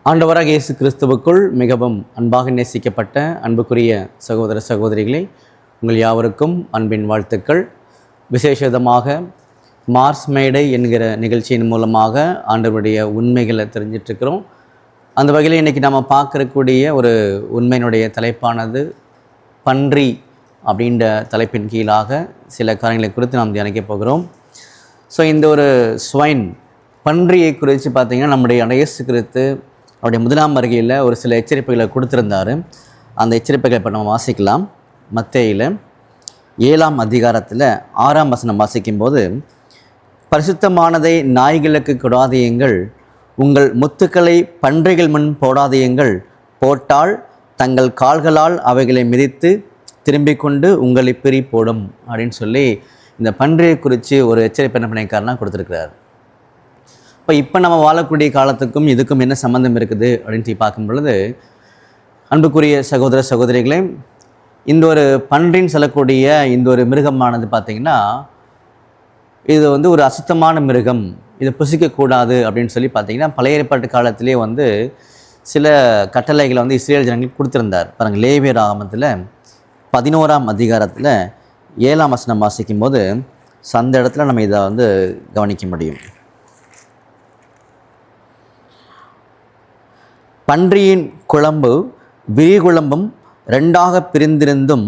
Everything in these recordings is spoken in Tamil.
ஆண்டவராக இயேசு கிறிஸ்துவுக்குள் மிகவும் அன்பாக நேசிக்கப்பட்ட அன்புக்குரிய சகோதர சகோதரிகளே, உங்கள் யாவருக்கும் அன்பின் வாழ்த்துக்கள். விசேஷமாக மார்ஸ் மேடை என்கிற நிகழ்ச்சியின் மூலமாக ஆண்டவருடைய உண்மைகளை தெரிஞ்சிட்ருக்கிறோம். அந்த வகையில் இன்றைக்கி நம்ம பார்க்கக்கூடிய ஒரு உண்மையினுடைய தலைப்பானது பன்றி அப்படின்ற தலைப்பின் கீழாக சில காரியங்களை குறித்து நாம் தியானிக்க போகிறோம். ஸோ இந்த ஒரு ஸ்வைன் பன்றியை குறித்து பார்த்திங்கன்னா நம்முடைய இயேசு கிறிஸ்து அவருடைய முதலாம் வருகையில் ஒரு சில எச்சரிப்புகளை கொடுத்துருந்தார். அந்த எச்சரிப்புகளை இப்போ நம்ம வாசிக்கலாம். மத்தேயில 7ஆம் அதிகாரத்தில் 6ஆம் வசனம் வாசிக்கும்போது, பரிசுத்தமானதை நாய்களுக்கு கொடாதீங்கள், உங்கள் முத்துக்களை பன்றிகள் முன் போடாதீங்கள், போட்டால் தங்கள் கால்களால் அவைகளை மிதித்து திரும்பிக் கொண்டு உங்களை பிரி போடும் அப்படின்னு சொல்லி இந்த பன்றியை குறித்து ஒரு எச்சரிப்பு என்ன பண்ணியிருக்காருன்னா கொடுத்துருக்கிறார். இப்போ நம்ம வாழக்கூடிய காலத்துக்கும் இதுக்கும் என்ன சம்மந்தம் இருக்குது அப்படின்னு பார்க்கும் பொழுது, அன்புக்குரிய சகோதர சகோதரிகளே, இந்த ஒரு பன்றின்னு சொல்லக்கூடிய இந்த ஒரு மிருகமானது பார்த்திங்கன்னா இது ஒரு அசுத்தமான மிருகம், இதை புசிக்கக்கூடாது அப்படின்னு சொல்லி பார்த்திங்கன்னா பழைய ஏற்பாட்டு காலத்திலே சில கட்டளைகளை இஸ்ரேல் ஜனங்களுக்கு கொடுத்துருந்தார். பாருங்கள், லேவியர் ஆகமத்தில் 11ஆம் அதிகாரத்தில் 7ஆம் வசனம் வாசிக்கும் போது அந்த இடத்துல நம்ம இதை கவனிக்க முடியும். பன்றியின் குழம்பு விரிகுழம்பும் 2ஆக பிரிந்திருந்தும்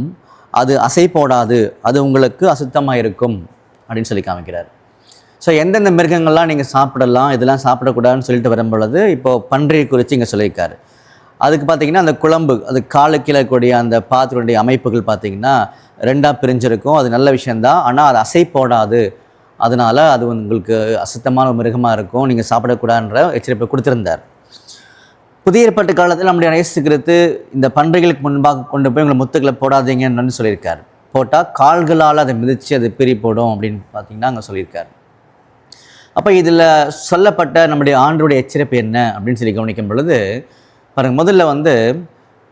அது அசை போடாது, அது உங்களுக்கு அசுத்தமாக இருக்கும் அப்படின்னு சொல்லி காமிக்கிறார். ஸோ எந்தெந்த மிருகங்கள்லாம் நீங்கள் சாப்பிடலாம், இதெல்லாம் சாப்பிடக்கூடாதுன்னு சொல்லிட்டு வரும்பொழுது இப்போது பன்றியை குறித்து இங்கே சொல்லியிருக்காரு. அதுக்கு பார்த்திங்கன்னா அந்த குழம்பு, அது காலு கீழக்கூடிய அந்த பாத்திரனுடைய அமைப்புகள் பார்த்திங்கன்னா 2ஆக பிரிஞ்சிருக்கும். அது நல்ல விஷயந்தான், ஆனால் அது அசை போடாது, அதனால் அது உங்களுக்கு அசுத்தமான மிருகமாக இருக்கும், நீங்கள் சாப்பிடக்கூடாதுன்ற எச்சரிப்பை கொடுத்துருந்தார். புதிய ஏற்பாட்டு காலத்தில் நம்முடைய இயேசு கிறிஸ்து இந்த பன்றிகளுக்கு முன்பாக கொண்டு போய் உங்களை முத்துக்களை போடாதீங்கன்னு சொல்லியிருக்காரு. போட்டால் கால்களால் அதை மிதித்து அது பிரி போடும் அப்படின்னு பார்த்தீங்கன்னா அங்கே சொல்லியிருக்காரு. அப்போ இதில் சொல்லப்பட்ட நம்முடைய ஆண்டவருடைய எச்சரிப்பு என்ன அப்படின்னு சொல்லி கவனிக்கும் பொழுது பாருங்கள், முதல்ல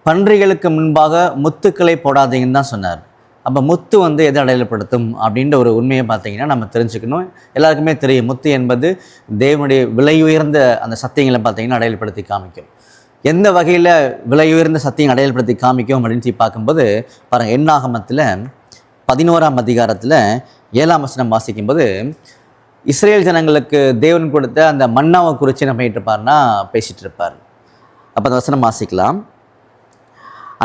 பன்றிகளுக்கு முன்பாக முத்துக்களை போடாதீங்கன்னு தான் சொன்னார். அப்போ முத்து எதை அடையாளப்படுத்தும் அப்படின்ற ஒரு உண்மையை பார்த்தீங்கன்னா நம்ம தெரிஞ்சுக்கணும். எல்லாருக்குமே தெரியும், முத்து என்பது தேவனுடைய விலை உயர்ந்த அந்த சத்தியங்களை பார்த்தீங்கன்னா அடையாளப்படுத்தி காமிக்கும். எந்த வகையில் விலை உயர்ந்த சத்தியங்களை அடையாளப்படுத்தி காமிக்கும் அப்படின்னு சொல்லி பார்க்கும்போது பாருங்கள், என்னாகமத்தில் 11ஆம் அதிகாரத்தில் 7ஆம் வசனம் வாசிக்கும்போது, இஸ்ரேல் ஜனங்களுக்கு தேவன் கொடுத்த அந்த மன்னாவை குறித்து என்ன பண்ணிட்டு இருப்பார்னா பேசிகிட்டு இருப்பார். அப்போ அந்த வசனம் வாசிக்கலாம்.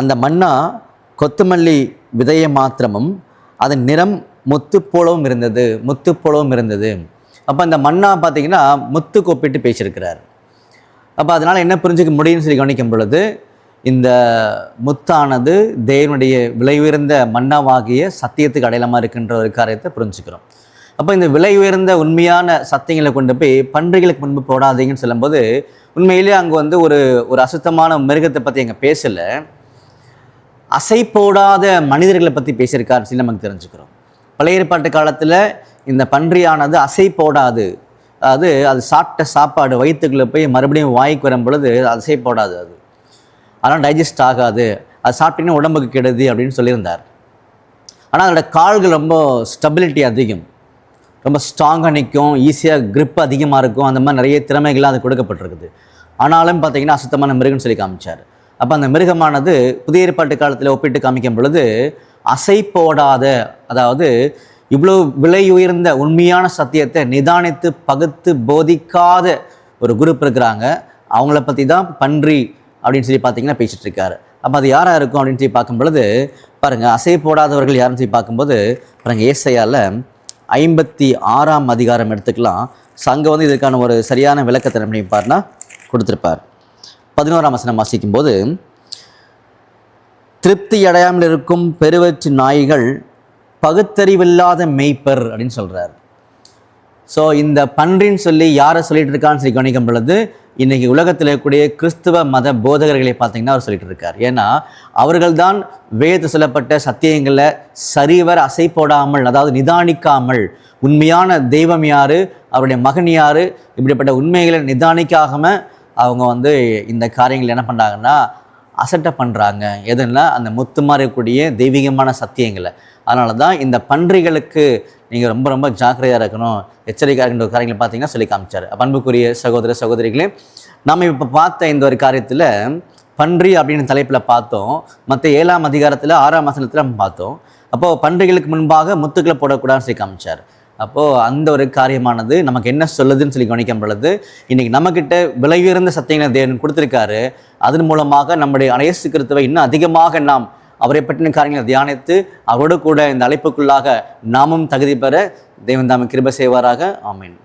அந்த மன்னா கொத்தமல்லி விதைய மாத்திரமும் அதன் நிறம் முத்து போலவும் இருந்தது. அப்போ அந்த மன்னா பார்த்திங்கன்னா முத்துக்கு ஒப்பிட்டு பேசியிருக்கிறார். அப்போ அதனால் என்ன புரிஞ்சுக்க முடியும்னு சொல்லி கவனிக்கும் பொழுது, இந்த முத்தானது தேவனுடைய விலை உயர்ந்த மன்னாவாகிய சத்தியத்துக்கு அடையாளமாக இருக்கின்ற ஒரு காரியத்தை புரிஞ்சுக்கிறோம். அப்போ இந்த விலை உயர்ந்த உண்மையான சத்தியங்களை கொண்டு போய் பன்றிகளுக்கு முன்பு போடாதீங்கன்னு சொல்லும்போது உண்மையிலேயே அங்கே ஒரு அசுத்தமான மிருகத்தை பற்றி அங்கே பேசலை, அசை போடாத மனிதர்களை பற்றி பேசியிருக்காருன்னு சொல்லி நமக்கு தெரிஞ்சுக்கிறோம். பழைய ஏற்பாட்டு காலத்தில் இந்த பன்றியானது அசை போடாது, அது சாப்பிட்ட சாப்பாடு வயிற்றுக்குள்ளே போய் மறுபடியும் வாய்க்கு வரும் பொழுது அசை போடாது, அதனால் டைஜஸ்ட் ஆகாது, அது சாப்பிட்டீங்கன்னா உடம்புக்கு கெடுது அப்படின்னு சொல்லியிருந்தார். ஆனால் அதோட கால்கள் ரொம்ப ஸ்டெபிலிட்டி அதிகம், ரொம்ப ஸ்ட்ராங்காக நிற்கும், ஈஸியாக grip அதிகமாக இருக்கும், அந்த மாதிரி நிறைய திறமைகள்லாம் அது கொடுக்கப்பட்டிருக்குது. ஆனாலும் பார்த்திங்கன்னா அசுத்தமான மிருகம்னு சொல்லி காமிச்சார். அப்போ அந்த மிருகமானது புதிய ஏற்பாட்டு காலத்தில் ஒப்பிட்டு காமிக்கும் பொழுது அசை போடாத, அதாவது இவ்வளோ விலை உயர்ந்த உண்மையான சத்தியத்தை நிதானித்து பகுத்து போதிக்காத ஒரு குரூப் இருக்கிறாங்க, அவங்கள பற்றி தான் பன்றி அப்படின்னு சொல்லி பார்த்தீங்கன்னா பேசிகிட்டு இருக்காரு. அப்போ அது யாராக இருக்கும் அப்படின்னு சொல்லி பார்க்கும் பொழுது பாருங்கள், அசை போடாதவர்கள் யாருன்னு சொல்லி பார்க்கும்போது பாருங்கள், ஏசாயாவில் 56ஆம் அதிகாரம் எடுத்துக்கலாம். ஸோ அங்கே இதுக்கான ஒரு சரியான விளக்கத்தை என்ன பண்ணிப்பார்னா கொடுத்துருப்பார். 11ஆம் வசனம் வாசிக்கும்போது, திருப்தி அடையாமல் இருக்கும் பெருவற்று நாய்கள் பகுத்தறிவில்லாத மெய்ப்பர் அப்படின்னு சொல்கிறார். ஸோ இந்த பன்றின்னு சொல்லி யாரை சொல்லிட்டு இருக்கான்னு சொல்லி கவனிக்கும் பொழுது இன்றைக்கி உலகத்தில் இருக்கக்கூடிய கிறிஸ்துவ மத போதகர்களை பார்த்திங்கன்னா அவர் சொல்லிட்டு இருக்கார். ஏன்னா அவர்கள்தான் வேதத்தில் சொல்லப்பட்ட சத்தியங்களை சரிவர அசை போடாமல், அதாவது நிதானிக்காமல், உண்மையான தெய்வம் யார், அவருடைய மகன் யார், இப்படிப்பட்ட உண்மைகளை நிதானிக்காமல் அவங்க இந்த காரியங்கள் என்ன பண்ணுறாங்கன்னா அசட்டை பண்ணுறாங்க. எதுன்னா அந்த முத்து மாதிரி இருக்கக்கூடிய தெய்வீகமான சத்தியங்களை. அதனால தான் இந்த பன்றிகளுக்கு நீங்கள் ரொம்ப ரொம்ப ஜாக்கிரதையாக இருக்கணும், எச்சரிக்கையாக இருக்கின்ற காரியங்களை பார்த்தீங்கன்னா சொல்லி காமிச்சார். அன்புக்குரிய சகோதர சகோதரிகளே, நாம் இப்போ பார்த்த இந்த ஒரு காரியத்தில் பன்றி அப்படின்னு தலைப்பில் பார்த்தோம். மற்ற 7ஆம் அதிகாரத்தில் 6ஆம் வசனத்தில் நம்ம பார்த்தோம். அப்போது பன்றிகளுக்கு முன்பாக முத்துக்களை போடக்கூடாதுன்னு சொல்லி காமிச்சார். அப்போது அந்த ஒரு காரியமானது நமக்கு என்ன சொல்லுதுன்னு சொல்லி கவனிக்கும் பொழுது, இன்றைக்கி நம்மக்கிட்ட விலை உயர்ந்த சத்தியங்களை தேவன் கொடுத்துருக்காரு. அதன் மூலமாக நம்முடைய இயேசு கிறிஸ்துவை இன்னும் அதிகமாக நாம் அவரை பற்றின காரியங்களை தியானித்து அவரோடு கூட இந்த அழைப்புக்குள்ளாக நாமும் தகுதி பெற தேவன் தாமே கிருபை செய்வாராக. ஆமென்.